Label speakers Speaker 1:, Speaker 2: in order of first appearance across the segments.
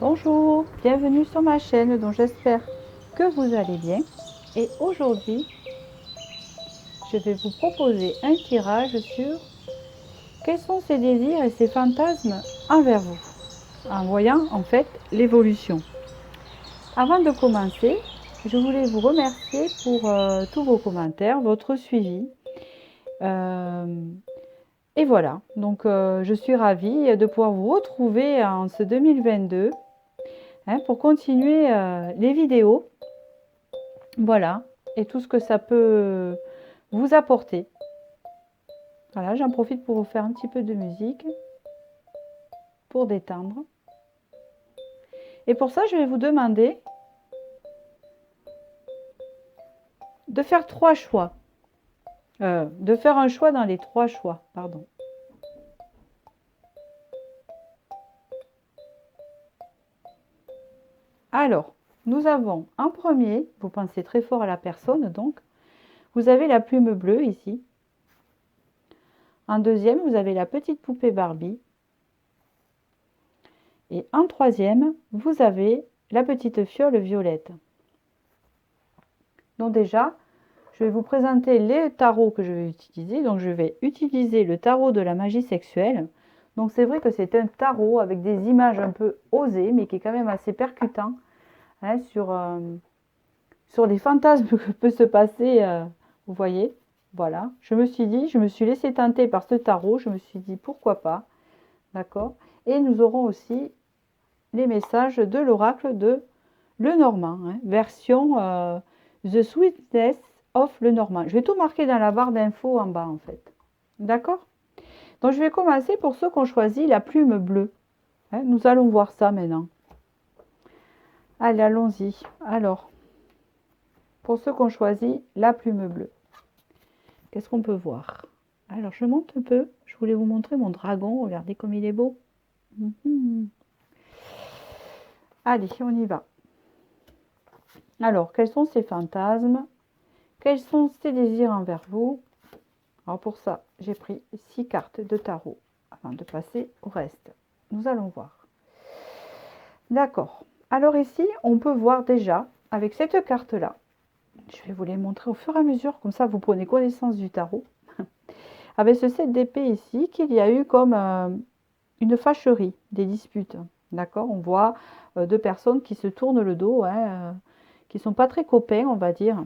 Speaker 1: Bonjour, bienvenue sur ma chaîne dont j'espère que vous allez bien. Et aujourd'hui, je vais vous proposer un tirage sur quels sont ces désirs et ces fantasmes envers vous, en voyant en fait l'évolution. Avant de commencer, je voulais vous remercier pour tous vos commentaires, votre suivi. Et voilà, donc je suis ravie de pouvoir vous retrouver en ce 2022 pour continuer les vidéos. Voilà, et tout ce que ça peut vous apporter. Voilà, j'en profite pour vous faire un petit peu de musique pour détendre. Et pour ça, je vais vous demander de faire trois choix. De faire un choix dans les trois choix, pardon. Alors, nous avons en premier, vous pensez très fort à la personne, donc, vous avez la plume bleue ici. En deuxième, vous avez la petite poupée Barbie. Et en troisième, vous avez la petite fiole violette. Donc déjà, je vais vous présenter les tarots que je vais utiliser. Donc je vais utiliser le tarot de la magie sexuelle. Donc c'est vrai que c'est un tarot avec des images un peu osées, mais qui est quand même assez percutant sur les fantasmes que peut se passer. Vous voyez, voilà. Je me suis laissée tenter par ce tarot. Je me suis dit pourquoi pas, d'accord. Et nous aurons aussi les messages de l'oracle de Lenormand, version The Sweetness of Lenormand. Je vais tout marquer dans la barre d'infos en bas en fait. D'accord? Donc je vais commencer pour ceux qui ont choisi la plume bleue. Nous allons voir ça maintenant. Allez, allons-y. Alors, pour ceux qui ont choisi la plume bleue, qu'est-ce qu'on peut voir? Alors, je monte un peu. Je voulais vous montrer mon dragon. Regardez comme il est beau. Allez, on y va. Alors, quels sont ces fantasmes? Quels sont ces désirs envers vous? Alors pour ça, j'ai pris 6 cartes de tarot avant de passer au reste. Nous allons voir. D'accord. Alors ici, on peut voir déjà, avec cette carte-là, je vais vous les montrer au fur et à mesure, comme ça vous prenez connaissance du tarot. Avec ce 7 d'épée ici, qu'il y a eu comme une fâcherie, des disputes. D'accord? On voit deux personnes qui se tournent le dos, qui ne sont pas très copains, on va dire.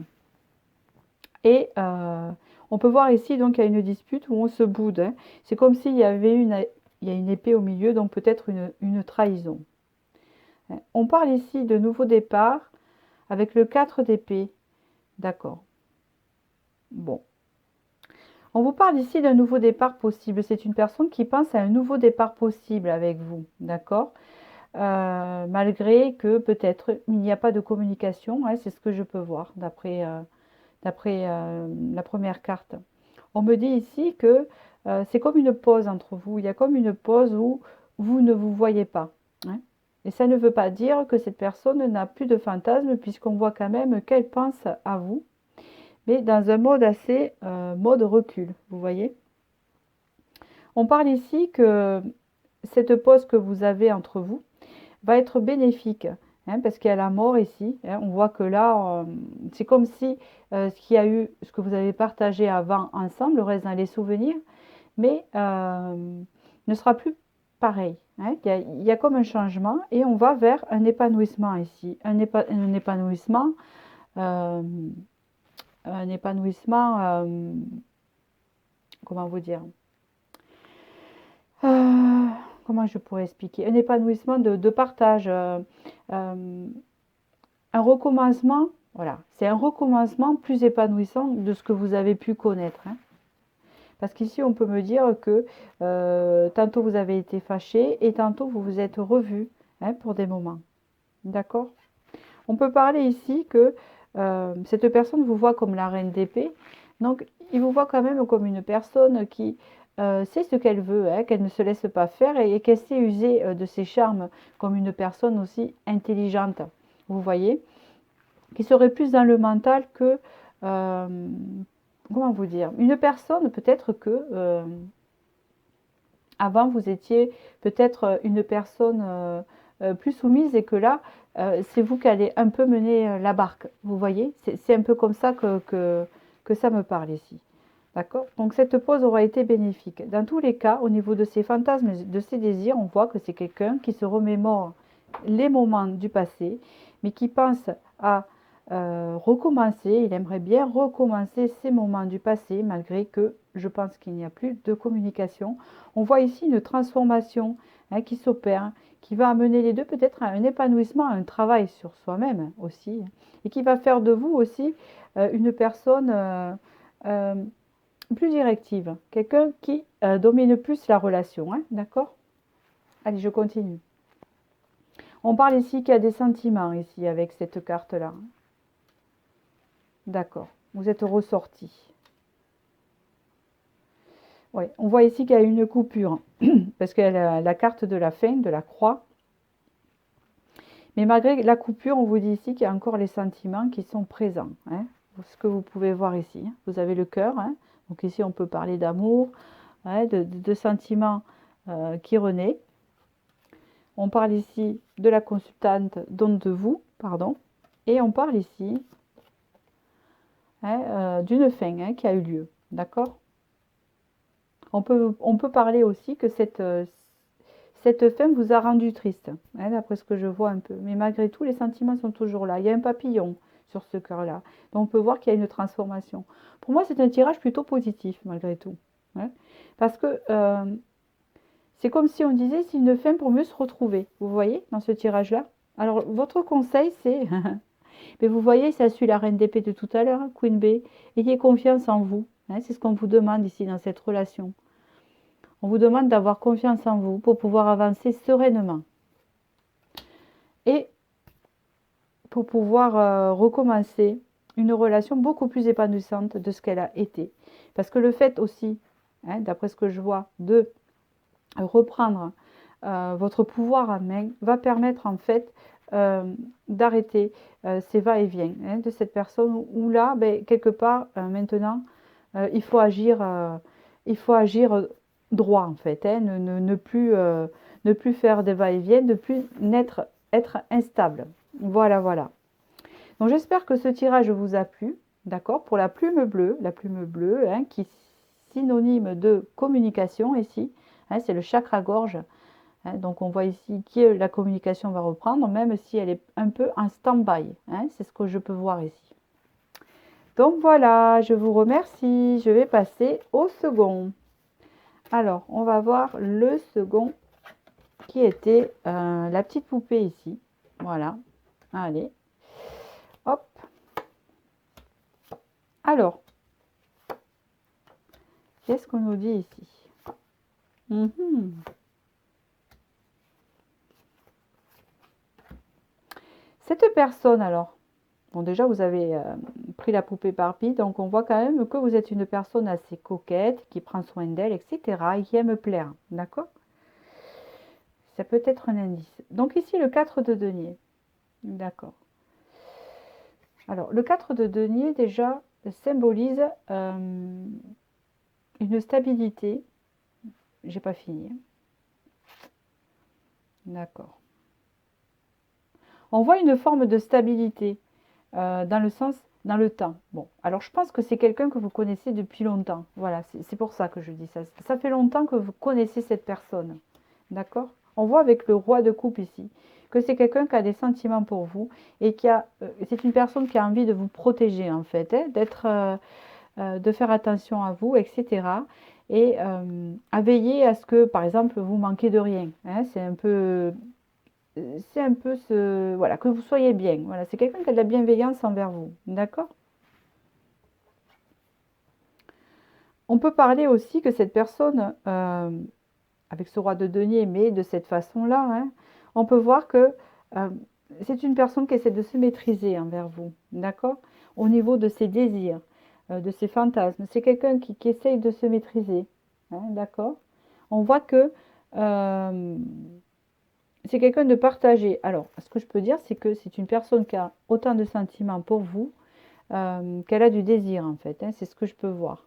Speaker 1: Et on peut voir ici donc il y a une dispute où on se boude. C'est comme s'il y avait une épée au milieu, donc peut-être une trahison. On parle ici de nouveau départ avec le 4 d'épée. D'accord. Bon. On vous parle ici d'un nouveau départ possible. C'est une personne qui pense à un nouveau départ possible avec vous. D'accord. Malgré que peut-être il n'y a pas de communication. C'est ce que je peux voir d'après la première carte. On me dit ici que c'est comme une pause entre vous. Il y a comme une pause où vous ne vous voyez pas. Et ça ne veut pas dire que cette personne n'a plus de fantasme, puisqu'on voit quand même qu'elle pense à vous, mais dans un mode assez mode recul, vous voyez. On parle ici que cette pause que vous avez entre vous va être bénéfique, parce qu'il y a la mort ici. On voit que là, c'est comme si ce que vous avez partagé avant ensemble reste dans les souvenirs, mais ne sera plus pareil. Il y a comme un changement et on va vers un épanouissement ici. Euh, un épanouissement, comment vous dire? Euh, Comment je pourrais expliquer? Un épanouissement de partage, un recommencement, voilà, c'est un recommencement plus épanouissant de ce que vous avez pu connaître. Parce qu'ici, on peut me dire que tantôt vous avez été fâché et tantôt vous vous êtes revus pour des moments. D'accord? On peut parler ici que cette personne vous voit comme la reine d'épée. Donc, il vous voit quand même comme une personne qui sait ce qu'elle veut, qu'elle ne se laisse pas faire et qu'elle sait user de ses charmes comme une personne aussi intelligente. Vous voyez? Qui serait plus dans le mental que comment vous dire, une personne peut-être que avant vous étiez peut-être une personne plus soumise et que là, c'est vous qui allez un peu mener la barque. Vous voyez, c'est un peu comme ça que ça me parle ici. D'accord? Donc cette pause aura été bénéfique. Dans tous les cas, au niveau de ses fantasmes, de ses désirs, on voit que c'est quelqu'un qui se remémore les moments du passé, mais qui pense à recommencer. Il aimerait bien recommencer ces moments du passé, malgré que je pense qu'il n'y a plus de communication. On voit ici une transformation qui s'opère, qui va amener les deux peut-être à un épanouissement, à un travail sur soi-même aussi, et qui va faire de vous aussi une personne plus directive, quelqu'un qui domine plus la relation, hein, d'accord? Allez, je continue. On parle ici qu'il y a des sentiments ici avec cette carte-là. D'accord, vous êtes ressorti. Oui, on voit ici qu'il y a une coupure, parce qu'il y a la carte de la fin, de la croix. Mais malgré la coupure, on vous dit ici qu'il y a encore les sentiments qui sont présents. Hein, ce que vous pouvez voir ici. Vous avez le cœur. Hein, donc ici, on peut parler d'amour, hein, de sentiments qui renaissent. On parle ici de la consultante, donc de vous, pardon. Et on parle ici hein, d'une fin hein, qui a eu lieu. D'accord? On peut parler aussi que cette fin vous a rendu triste, hein, d'après ce que je vois un peu. Mais malgré tout, les sentiments sont toujours là. Il y a un papillon sur ce cœur-là. Donc on peut voir qu'il y a une transformation. Pour moi, c'est un tirage plutôt positif, malgré tout. Hein, parce que c'est comme si on disait, c'est une fin pour mieux se retrouver. Vous voyez, dans ce tirage-là. Alors, votre conseil, c'est... Mais vous voyez, ça suit la reine d'épée de tout à l'heure, hein, Queen B. Ayez confiance en vous. Hein, c'est ce qu'on vous demande ici dans cette relation. On vous demande d'avoir confiance en vous pour pouvoir avancer sereinement. Et pour pouvoir recommencer une relation beaucoup plus épanouissante de ce qu'elle a été. Parce que le fait aussi, hein, d'après ce que je vois, de reprendre votre pouvoir en main va permettre en fait d'arrêter ces va-et-vient hein, de cette personne où là, ben, quelque part, maintenant, il faut agir droit en fait, hein, ne plus faire des va-et-vient, ne plus être instable. Voilà, voilà. Donc j'espère que ce tirage vous a plu, d'accord, pour la plume bleue hein, qui est synonyme de communication ici, hein, c'est le chakra gorge. Hein, donc on voit ici que la communication va reprendre, même si elle est un peu en stand-by. Hein, c'est ce que je peux voir ici. Donc voilà, je vous remercie. Je vais passer au second. Alors, on va voir le second qui était la petite poupée ici. Voilà. Allez. Hop. Alors, qu'est-ce qu'on nous dit ici? Cette personne, alors, bon déjà vous avez pris la poupée Barbie, donc on voit quand même que vous êtes une personne assez coquette, qui prend soin d'elle, etc. et qui aime plaire, d'accord? Ça peut être un indice. Donc ici le 4 de denier, d'accord. Alors le 4 de denier déjà symbolise une stabilité. J'ai pas fini. D'accord. On voit une forme de stabilité dans le sens, dans le temps. Bon, alors je pense que c'est quelqu'un que vous connaissez depuis longtemps. Voilà, c'est pour ça que je dis ça. Ça fait longtemps que vous connaissez cette personne. D'accord? On voit avec le roi de coupe ici que c'est quelqu'un qui a des sentiments pour vous et c'est une personne qui a envie de vous protéger en fait, hein, de faire attention à vous, etc. Et à veiller à ce que, par exemple, vous manquez de rien. Hein, c'est un peu voilà, que vous soyez bien. Voilà, c'est quelqu'un qui a de la bienveillance envers vous. D'accord? On peut parler aussi que cette personne, avec ce roi de denier, mais de cette façon-là, hein, on peut voir que c'est une personne qui essaie de se maîtriser envers vous. D'accord? Au niveau de ses désirs, de ses fantasmes. C'est quelqu'un qui essaye de se maîtriser. Hein, d'accord? On voit que c'est quelqu'un de partagé. Alors, ce que je peux dire, c'est que c'est une personne qui a autant de sentiments pour vous qu'elle a du désir, en fait. Hein, c'est ce que je peux voir.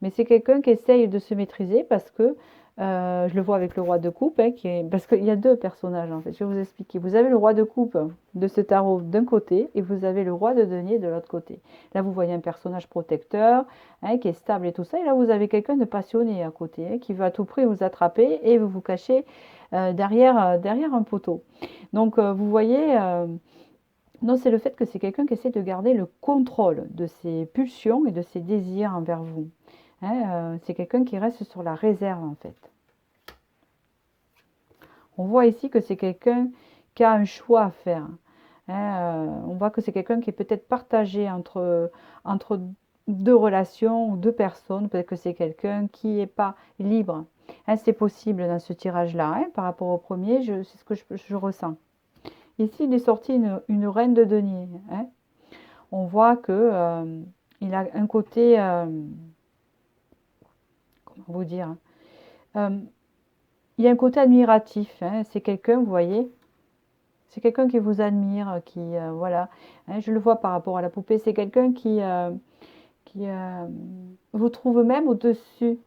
Speaker 1: Mais c'est quelqu'un qui essaye de se maîtriser parce que Je le vois avec le roi de coupe, hein, parce qu'il y a deux personnages en fait. Je vais vous expliquer. Vous avez le roi de coupe de ce tarot d'un côté et vous avez le roi de denier de l'autre côté. Là, vous voyez un personnage protecteur, hein, qui est stable et tout ça. Et là, vous avez quelqu'un de passionné à côté, hein, qui veut à tout prix vous attraper et vous vous cachez derrière un poteau. Donc, vous voyez, non, c'est le fait que c'est quelqu'un qui essaie de garder le contrôle de ses pulsions et de ses désirs envers vous. Hein, c'est quelqu'un qui reste sur la réserve en fait. On voit ici que c'est quelqu'un qui a un choix à faire. Hein, on voit que c'est quelqu'un qui est peut-être partagé entre deux relations ou deux personnes. Peut-être que c'est quelqu'un qui n'est pas libre. Hein, c'est possible dans ce tirage-là. Hein, par rapport au premier, c'est ce que je ressens. Ici, il est sorti une reine de denier. Hein. On voit que il a un côté, comment vous dire, euh, il y a un côté admiratif. Hein. C'est quelqu'un, vous voyez, c'est quelqu'un qui vous admire, qui, voilà, hein, je le vois par rapport à la poupée, c'est quelqu'un qui vous trouve même au-dessus,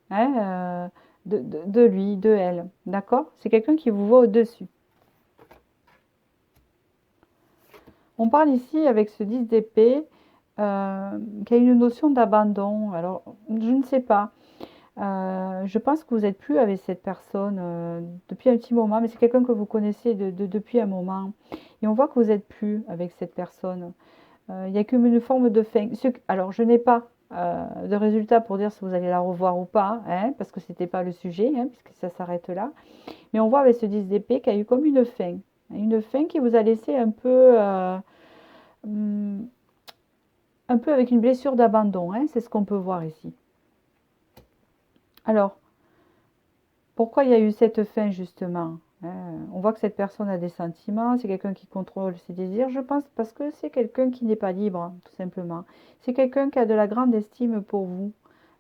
Speaker 1: hein, de lui, de elle, d'accord? C'est quelqu'un qui vous voit au-dessus. On parle ici avec ce 10 d'épée, qui a une notion d'abandon. Alors, je ne sais pas. Je pense que vous n'êtes plus avec cette personne depuis un petit moment, mais c'est quelqu'un que vous connaissez depuis un moment. Et on voit que vous n'êtes plus avec cette personne. Il y a comme une forme de fin. Alors, je n'ai pas de résultat pour dire si vous allez la revoir ou pas, hein, parce que ce n'était pas le sujet, hein, puisque ça s'arrête là. Mais on voit avec ce 10 d'épée qu'il y a eu comme une fin. Une fin qui vous a laissé hum, un peu avec une blessure d'abandon. Hein, c'est ce qu'on peut voir ici. Alors, pourquoi il y a eu cette fin justement? On voit que cette personne a des sentiments, c'est quelqu'un qui contrôle ses désirs, je pense, parce que c'est quelqu'un qui n'est pas libre, hein, tout simplement. C'est quelqu'un qui a de la grande estime pour vous.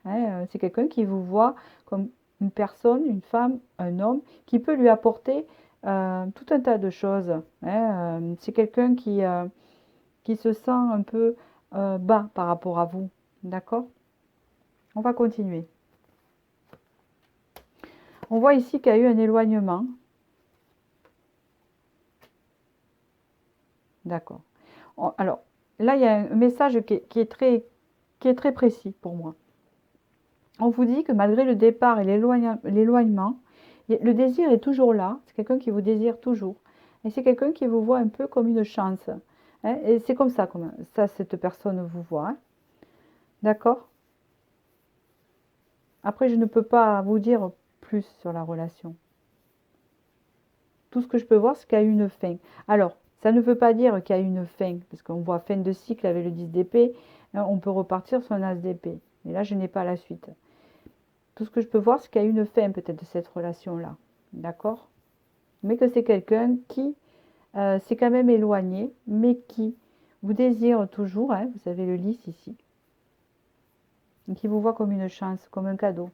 Speaker 1: C'est quelqu'un qui vous voit comme une personne, une femme, un homme, qui peut lui apporter tout un tas de choses. C'est quelqu'un qui se sent un peu bas par rapport à vous. D'accord? On va continuer. On voit ici qu'il y a eu un éloignement. D'accord. Alors, là, il y a un message qui est très précis pour moi. On vous dit que malgré le départ et l'éloignement, le désir est toujours là. C'est quelqu'un qui vous désire toujours. Et c'est quelqu'un qui vous voit un peu comme une chance. Hein. Et c'est comme ça, cette personne vous voit. Hein. D'accord? Après, je ne peux pas vous dire plus sur la relation. Tout ce que je peux voir, c'est qu'il y a eu une fin. Alors, ça ne veut pas dire qu'il y a eu une fin, parce qu'on voit fin de cycle avec le 10 d'épée, hein, on peut repartir sur un as d'épée. Mais là, je n'ai pas la suite. Tout ce que je peux voir, c'est qu'il y a eu une fin peut-être de cette relation-là. D'accord? Mais que c'est quelqu'un qui s'est quand même éloigné, mais qui vous désire toujours. Hein, vous avez le lys ici. Et qui vous voit comme une chance, comme un cadeau.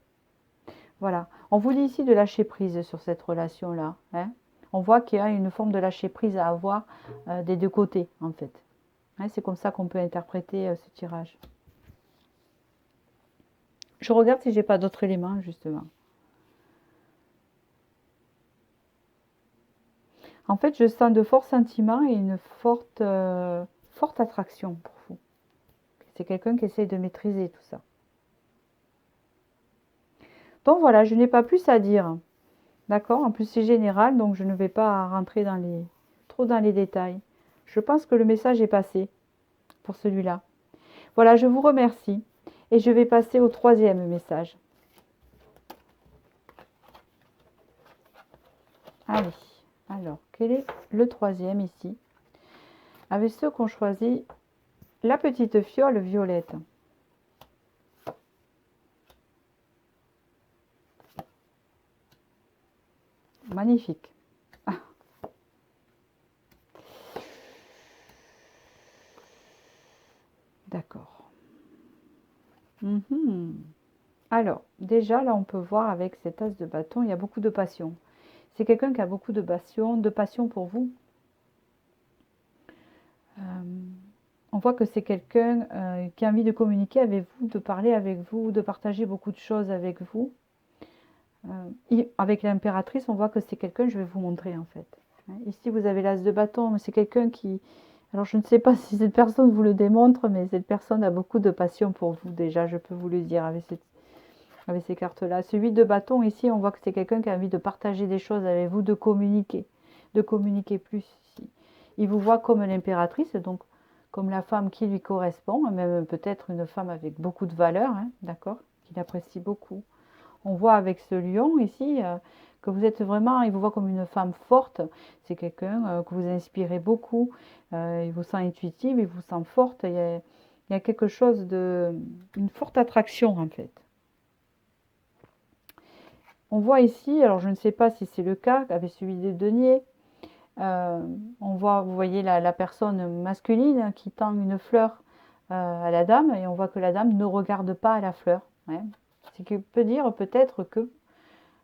Speaker 1: Voilà. On vous dit ici de lâcher prise sur cette relation-là. Hein. On voit qu'il y a une forme de lâcher prise à avoir des deux côtés, en fait. Hein, c'est comme ça qu'on peut interpréter ce tirage. Je regarde si j'ai pas d'autres éléments, justement. En fait, je sens de forts sentiments et une forte attraction pour vous. C'est quelqu'un qui essaie de maîtriser tout ça. Donc voilà, je n'ai pas plus à dire. D'accord? En plus, c'est général, donc je ne vais pas rentrer trop dans les détails. Je pense que le message est passé pour celui-là. Voilà, je vous remercie. Et je vais passer au troisième message. Allez, alors, quel est le troisième ici? Avec ceux qui ont choisi la petite fiole violette. Magnifique. Ah. D'accord. Alors, déjà, là, on peut voir avec cet as de bâton, il y a beaucoup de passion. C'est quelqu'un qui a beaucoup de passion pour vous. On voit que c'est quelqu'un qui a envie de communiquer avec vous, de parler avec vous, de partager beaucoup de choses avec vous. Avec l'impératrice, on voit que c'est quelqu'un, je vais vous montrer en fait. Ici, vous avez l'as de bâton, mais c'est quelqu'un qui... Alors, je ne sais pas si cette personne vous le démontre, mais cette personne a beaucoup de passion pour vous déjà, je peux vous le dire avec ces cartes-là. Ce 8 de bâton, ici, on voit que c'est quelqu'un qui a envie de partager des choses avec vous, de communiquer plus ici. Il vous voit comme l'impératrice, donc comme la femme qui lui correspond, même peut-être une femme avec beaucoup de valeur, hein, d'accord, qu'il apprécie beaucoup. On voit avec ce lion ici que vous êtes vraiment, il vous voit comme une femme forte. C'est quelqu'un que vous inspirez beaucoup. Il vous sent intuitive, il vous sent forte. Il y a quelque chose de... une forte attraction en fait. On voit ici, alors je ne sais pas si c'est le cas avec celui des deniers, on voit, vous voyez la personne masculine qui tend une fleur à la dame et on voit que la dame ne regarde pas à la fleur. Ouais. Ce qui peut dire peut-être que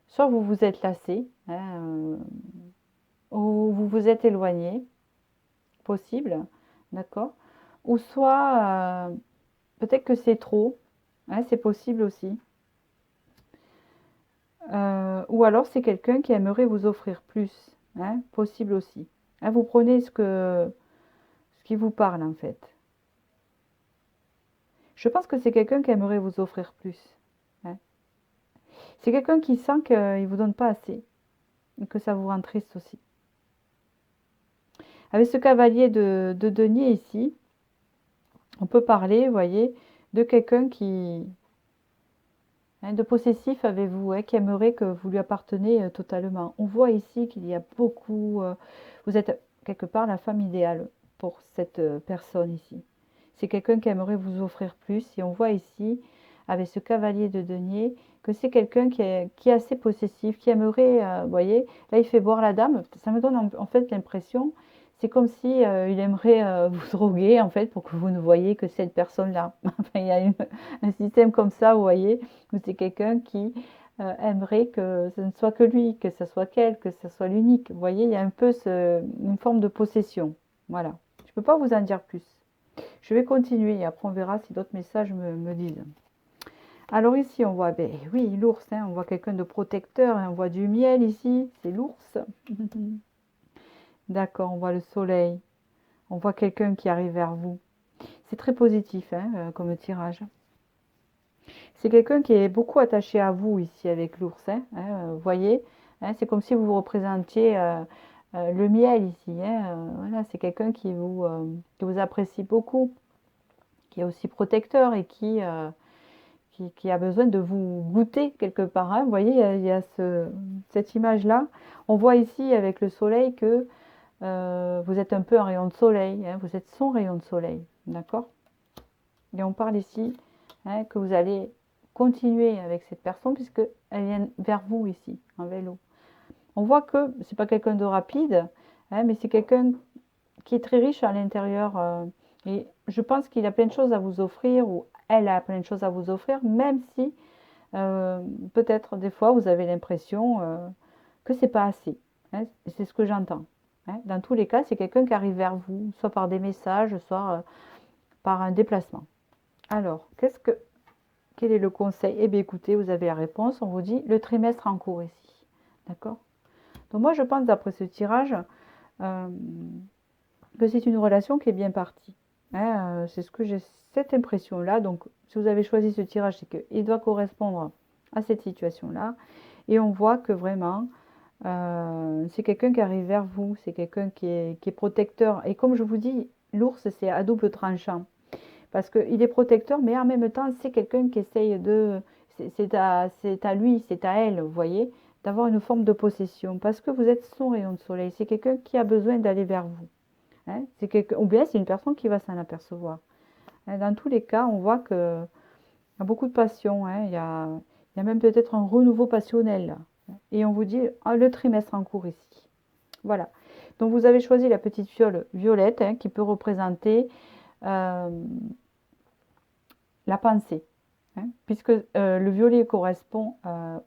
Speaker 1: soit vous vous êtes lassé, hein, ou vous vous êtes éloigné, possible, d'accord, ou soit peut-être que c'est trop, hein, c'est possible aussi. Ou alors c'est quelqu'un qui aimerait vous offrir plus, hein, possible aussi. Hein, vous prenez ce qui vous parle en fait. Je pense que c'est quelqu'un qui aimerait vous offrir plus. Hein. C'est quelqu'un qui sent qu'il ne vous donne pas assez et que ça vous rend triste aussi. Avec ce cavalier de denier ici, on peut parler, vous voyez, de quelqu'un qui, hein, de possessif avec vous, hein, qui aimerait que vous lui appartenez totalement. On voit ici qu'il y a beaucoup... vous êtes quelque part la femme idéale pour cette personne ici. C'est quelqu'un qui aimerait vous offrir plus. Et on voit ici, avec ce cavalier de denier, que c'est quelqu'un qui est assez possessif, qui aimerait, vous voyez, là il fait boire la dame. Ça me donne en fait l'impression, c'est comme si il aimerait vous droguer en fait pour que vous ne voyez que cette personne-là. Enfin, il y a un système comme ça, vous voyez, où c'est quelqu'un qui aimerait que ce ne soit que lui, que ce soit qu'elle, que ce soit l'unique. Vous voyez, il y a un peu une forme de possession. Voilà. Je ne peux pas vous en dire plus. Je vais continuer et après on verra si d'autres messages me disent. Alors ici on voit, ben oui, l'ours, hein, on voit quelqu'un de protecteur, hein, on voit du miel ici, c'est l'ours. D'accord, on voit le soleil, on voit quelqu'un qui arrive vers vous. C'est très positif hein, comme tirage. C'est quelqu'un qui est beaucoup attaché à vous ici avec l'ours. Hein, vous voyez, hein, c'est comme si vous représentiez le miel ici. Hein, voilà, c'est quelqu'un qui vous apprécie beaucoup, qui est aussi protecteur et qui a besoin de vous goûter quelque part. Hein. Vous voyez, il y a cette image-là. On voit ici avec le soleil que vous êtes un peu un rayon de soleil. Hein, vous êtes son rayon de soleil. D'accord? Et on parle ici hein, que vous allez continuer avec cette personne puisque elle vient vers vous ici en vélo. On voit que c'est pas quelqu'un de rapide, hein, mais c'est quelqu'un qui est très riche à l'intérieur. Et je pense qu'il a plein de choses à vous offrir ou elle a plein de choses à vous offrir, même si peut-être des fois vous avez l'impression que c'est pas assez. Hein, c'est ce que j'entends. Hein. Dans tous les cas, c'est quelqu'un qui arrive vers vous, soit par des messages, soit par un déplacement. Alors, quel est le conseil? Eh bien, écoutez, vous avez la réponse. On vous dit le trimestre en cours ici. D'accord? Donc, moi, je pense, d'après ce tirage, que c'est une relation qui est bien partie. Hein, c'est ce que j'ai cette impression-là. Donc, si vous avez choisi ce tirage, c'est qu'il doit correspondre à cette situation-là. Et on voit que vraiment, c'est quelqu'un qui arrive vers vous. C'est quelqu'un qui est protecteur. Et comme je vous dis, l'ours, c'est à double tranchant. Parce qu'il est protecteur, mais en même temps, c'est quelqu'un qui essaye de... C'est à lui, c'est à elle, vous voyez, d'avoir une forme de possession. Parce que vous êtes son rayon de soleil. C'est quelqu'un qui a besoin d'aller vers vous. Hein. Ou bien c'est une personne qui va s'en apercevoir. Hein. Dans tous les cas, on voit qu'il y a beaucoup de passion. Hein. Il y a même peut-être un renouveau passionnel. Là. Et on vous dit le trimestre en cours ici. Voilà. Donc vous avez choisi la petite fiole violette hein, qui peut représenter... la pensée, hein, puisque le violet correspond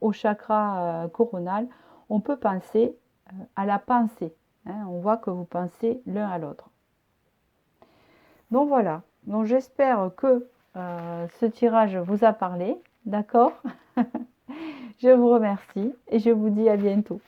Speaker 1: au chakra coronal, on peut penser à la pensée. Hein, on voit que vous pensez l'un à l'autre. Donc voilà, donc j'espère que ce tirage vous a parlé, d'accord? Je vous remercie et je vous dis à bientôt.